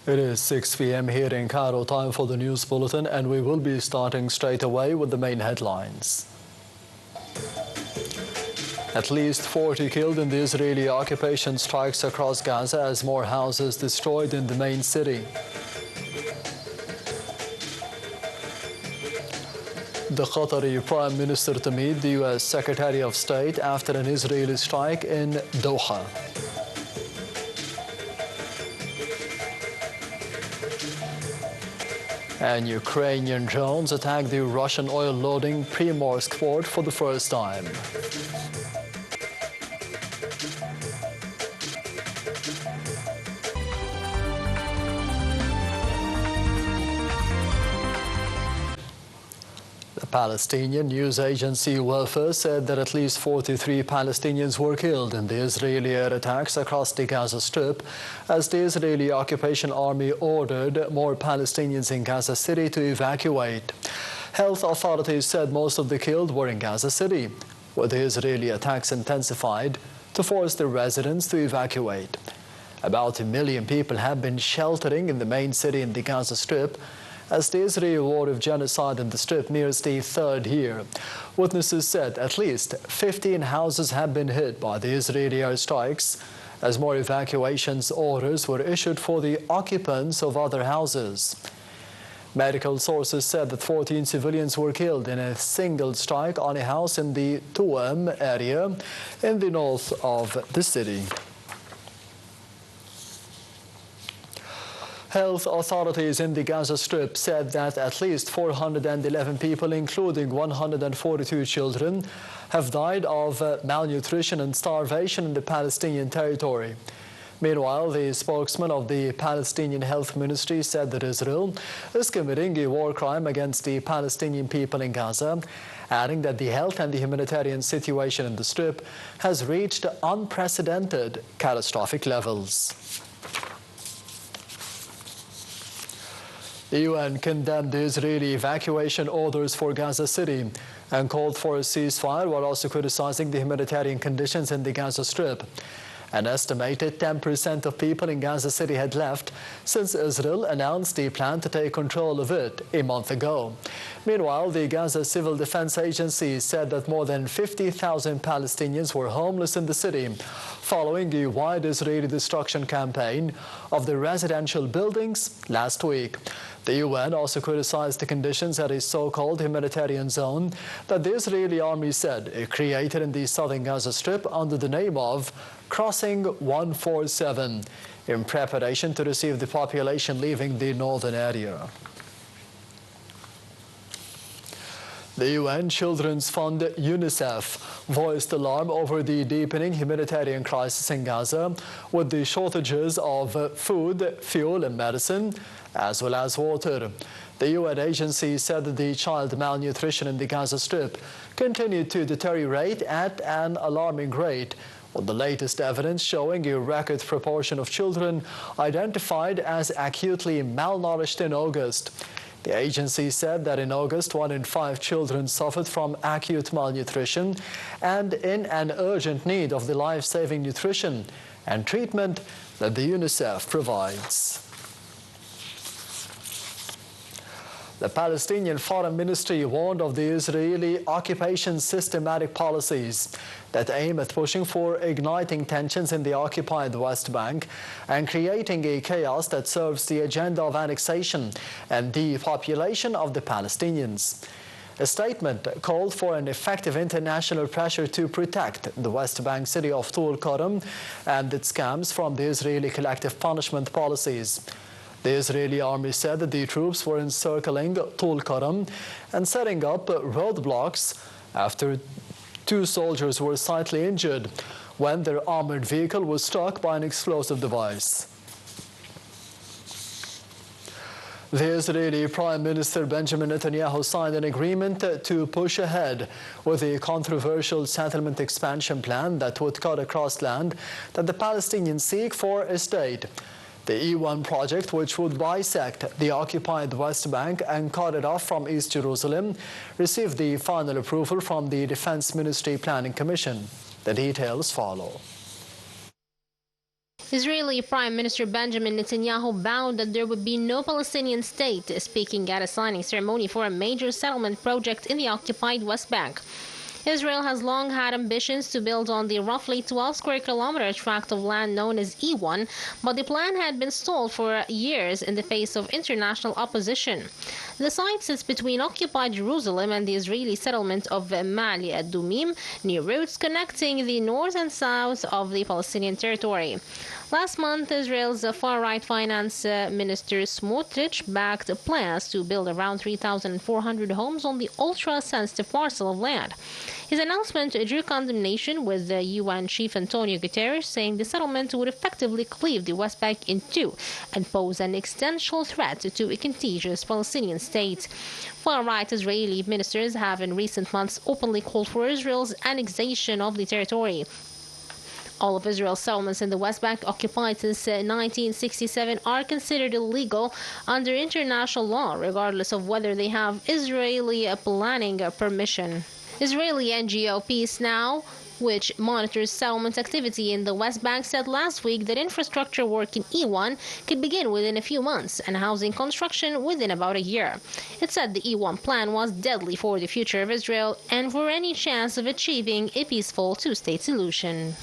It is 6 p.m. here in Cairo. Time for the news bulletin, and we will be starting straight away with the main headlines. At least 40 killed in the Israeli occupation strikes across Gaza as more houses destroyed in the main city. The Qatari Prime Minister to meet the U.S. Secretary of State after an Israeli strike in Doha. And Ukrainian drones attacked the Russian oil-loading Primorsk port for the first time. Palestinian news agency Welfare said that at least 43 Palestinians were killed in the Israeli air attacks across the Gaza Strip as the Israeli occupation army ordered more Palestinians in Gaza City to evacuate. Health authorities said most of the killed were in Gaza City, where the Israeli attacks intensified to force the residents to evacuate. About 1 million people have been sheltering in the main city in the Gaza Strip as the Israeli war of genocide in the Strip nears the third year. Witnesses said at least 15 houses have been hit by the Israeli airstrikes as more evacuations orders were issued for the occupants of other houses. Medical sources said that 14 civilians were killed in a single strike on a house in the Tuam area in the north of the city. Health authorities in the Gaza Strip said that at least 411 people, including 142 children, have died of malnutrition and starvation in the Palestinian territory. Meanwhile, the spokesman of the Palestinian Health Ministry said that Israel is committing a war crime against the Palestinian people in Gaza, adding that the health and the humanitarian situation in the Strip has reached unprecedented catastrophic levels. The UN condemned the Israeli evacuation orders for Gaza City and called for a ceasefire while also criticizing the humanitarian conditions in the Gaza Strip. An estimated 10% of people in Gaza City had left since Israel announced the plan to take control of it a month ago. Meanwhile, the Gaza Civil Defense Agency said that more than 50,000 Palestinians were homeless in the city following a wide Israeli destruction campaign of the residential buildings last week. The UN also criticized the conditions at a so-called humanitarian zone that the Israeli army said it created in the southern Gaza Strip under the name of Crossing 147 in preparation to receive the population leaving the northern area. The UN Children's Fund, UNICEF, voiced alarm over the deepening humanitarian crisis in Gaza with the shortages of food, fuel and medicine, as well as water. The UN agency said that the child malnutrition in the Gaza Strip continued to deteriorate at an alarming rate, with the latest evidence showing a record proportion of children identified as acutely malnourished in August. The agency said that in August, 1 in 5 children suffered from acute malnutrition and in an urgent need of the life-saving nutrition and treatment that the UNICEF provides. The Palestinian Foreign Ministry warned of the Israeli occupation's systematic policies that aim at pushing for igniting tensions in the occupied West Bank and creating a chaos that serves the agenda of annexation and depopulation of the Palestinians. A statement called for an effective international pressure to protect the West Bank city of Tulkarm and its camps from the Israeli collective punishment policies. The Israeli army said that the troops were encircling Tulkarm and setting up roadblocks after 2 soldiers were slightly injured when their armored vehicle was struck by an explosive device. The Israeli Prime Minister Benjamin Netanyahu signed an agreement to push ahead with a controversial settlement expansion plan that would cut across land that the Palestinians seek for a state. The E1 project, which would bisect the occupied West Bank and cut it off from East Jerusalem, received the final approval from the Defense Ministry Planning Commission. The details follow. Israeli Prime Minister Benjamin Netanyahu vowed that there would be no Palestinian state, speaking at a signing ceremony for a major settlement project in the occupied West Bank. Israel has long had ambitions to build on the roughly 12 square kilometer tract of land known as E1, but the plan had been stalled for years in the face of international opposition. The site sits between occupied Jerusalem and the Israeli settlement of Mali ad-Dumim, near routes connecting the north and south of the Palestinian territory. Last month, Israel's far-right finance minister Smotrich backed plans to build around 3,400 homes on the ultra-sensitive parcel of land. His announcement drew condemnation, with the UN chief Antonio Guterres saying the settlement would effectively cleave the West Bank in two and pose an existential threat to a contiguous Palestinian state. Far-right Israeli ministers have in recent months openly called for Israel's annexation of the territory. All of Israel's settlements in the West Bank, occupied since 1967, are considered illegal under international law, regardless of whether they have Israeli planning permission. Israeli NGO Peace Now, which monitors settlement activity in the West Bank, said last week that infrastructure work in E1 could begin within a few months and housing construction within about a year. It said the E1 plan was deadly for the future of Israel and for any chance of achieving a peaceful two-state solution.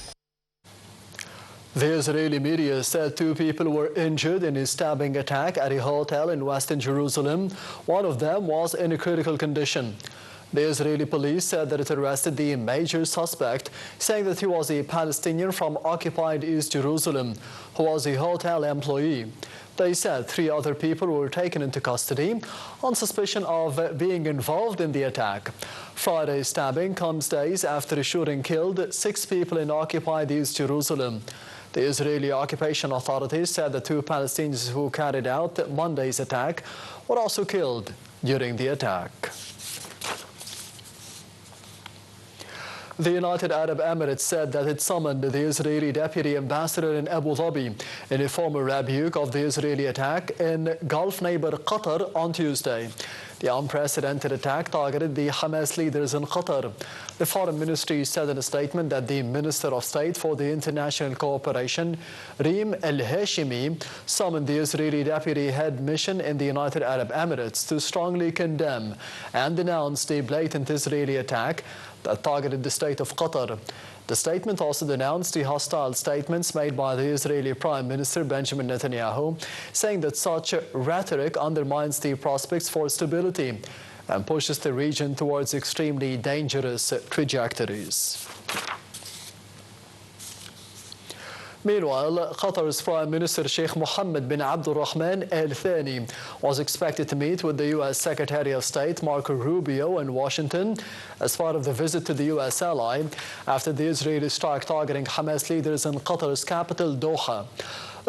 The Israeli media said 2 people were injured in a stabbing attack at a hotel in western Jerusalem. One of them was in a critical condition. The Israeli police said that it arrested the major suspect, saying that he was a Palestinian from occupied East Jerusalem who was a hotel employee. They said 3 other people were taken into custody on suspicion of being involved in the attack. Friday's stabbing comes days after a shooting killed 6 people in occupied East Jerusalem. The Israeli occupation authorities said the 2 Palestinians who carried out Monday's attack were also killed during the attack. The United Arab Emirates said that it summoned the Israeli deputy ambassador in Abu Dhabi in a formal rebuke of the Israeli attack in Gulf neighbor Qatar on Tuesday. The unprecedented attack targeted the Hamas leaders in Qatar. The Foreign Ministry said in a statement that the Minister of State for the International Cooperation, Reem al-Hashimi, summoned the Israeli deputy head mission in the United Arab Emirates to strongly condemn and denounce the blatant Israeli attack that targeted the state of Qatar. The statement also denounced the hostile statements made by the Israeli Prime Minister Benjamin Netanyahu, saying that such rhetoric undermines the prospects for stability and pushes the region towards extremely dangerous trajectories. Meanwhile, Qatar's Prime Minister Sheikh Mohammed bin Abdul Rahman al-Thani was expected to meet with the U.S. Secretary of State Marco Rubio in Washington as part of the visit to the U.S. ally after the Israeli strike targeting Hamas leaders in Qatar's capital, Doha.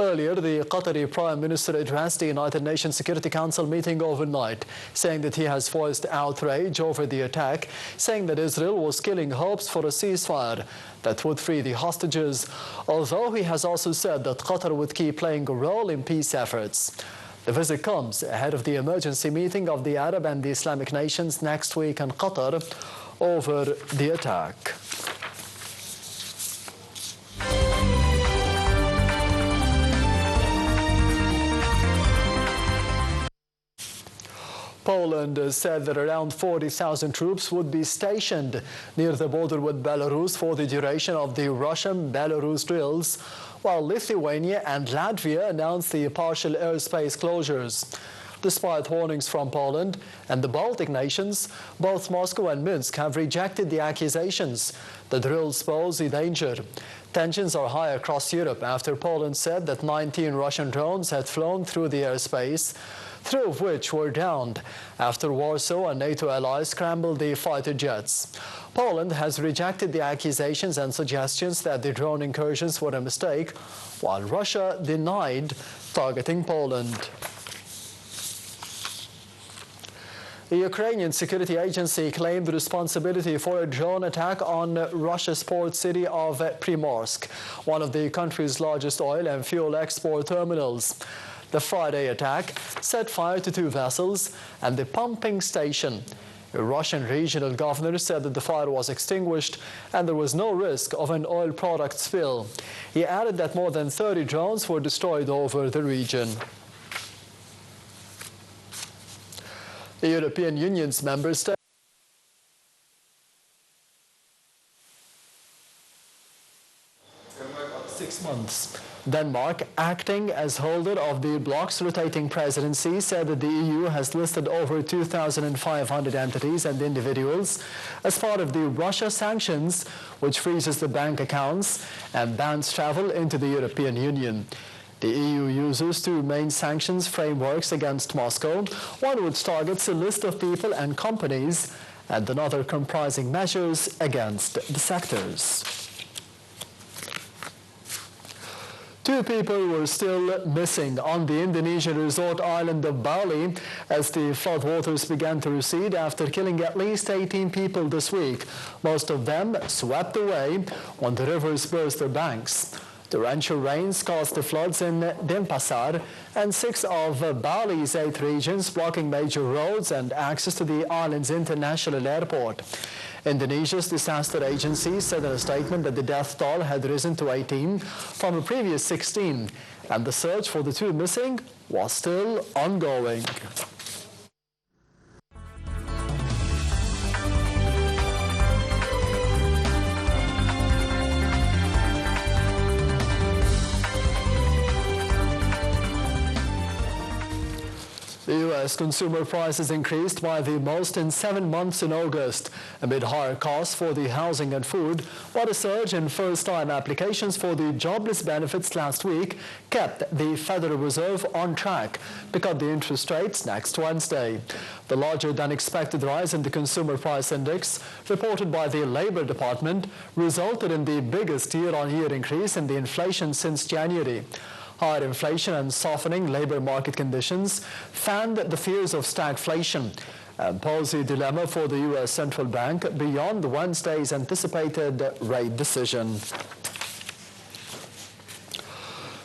Earlier, the Qatari Prime Minister addressed the United Nations Security Council meeting overnight, saying that he has voiced outrage over the attack, saying that Israel was killing hopes for a ceasefire that would free the hostages, although he has also said that Qatar would keep playing a role in peace efforts. The visit comes ahead of the emergency meeting of the Arab and the Islamic nations next week in Qatar over the attack. Poland said that around 40,000 troops would be stationed near the border with Belarus for the duration of the Russian-Belarus drills, while Lithuania and Latvia announced the partial airspace closures. Despite warnings from Poland and the Baltic nations, both Moscow and Minsk have rejected the accusations. The drills pose a danger. Tensions are high across Europe after Poland said that 19 Russian drones had flown through the airspace, 3 of which were downed after Warsaw and NATO allies scrambled the fighter jets. Poland has rejected the accusations and suggestions that the drone incursions were a mistake, while Russia denied targeting Poland. The Ukrainian security agency claimed responsibility for a drone attack on Russia's port city of Primorsk, one of the country's largest oil and fuel export terminals. The Friday attack set fire to 2 vessels and the pumping station. A Russian regional governor said that the fire was extinguished and there was no risk of an oil product spill. He added that more than 30 drones were destroyed over the region. The European Union's member states 6 months. Denmark, acting as holder of the bloc's rotating presidency, said that the EU has listed over 2,500 entities and individuals as part of the Russia sanctions, which freezes the bank accounts and bans travel into the European Union. The EU uses two main sanctions frameworks against Moscow, one which targets a list of people and companies, and another comprising measures against the sectors. 2 people were still missing on the Indonesian resort island of Bali as the floodwaters began to recede after killing at least 18 people this week. Most of them swept away when the rivers burst their banks. Torrential rains caused the floods in Denpasar and 6 of Bali's 8 regions, blocking major roads and access to the island's international airport. Indonesia's disaster agency said in a statement that the death toll had risen to 18 from a previous 16, and the search for the 2 missing was still ongoing. The U.S. consumer prices increased by the most in 7 months in August, amid higher costs for the housing and food, while a surge in first-time applications for the jobless benefits last week kept the Federal Reserve on track to cut the interest rates next Wednesday. The larger-than-expected rise in the Consumer Price Index, reported by the Labor Department, resulted in the biggest year-on-year increase in the inflation since January. Higher inflation and softening labor market conditions fanned the fears of stagflation and posed a dilemma for the U.S. Central Bank beyond Wednesday's anticipated rate decision.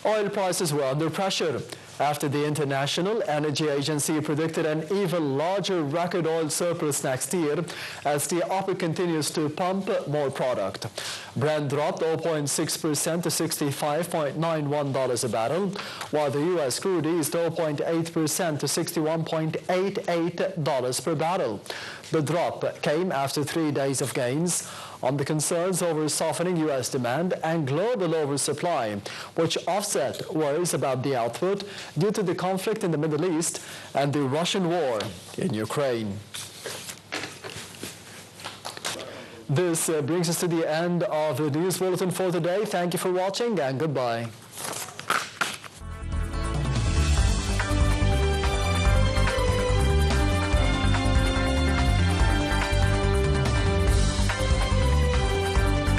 Oil prices were under pressure after the International Energy Agency predicted an even larger record oil surplus next year as the OPEC continues to pump more product. Brent dropped 0.6% to $65.91 a barrel, while the U.S. crude eased 0.8% to $61.88 per barrel. The drop came after 3 days of gains on the concerns over softening U.S. demand and global oversupply, which offset worries about the output due to the conflict in the Middle East and the Russian war in Ukraine. This brings us to the end of the news bulletin for today. Thank you for watching and goodbye.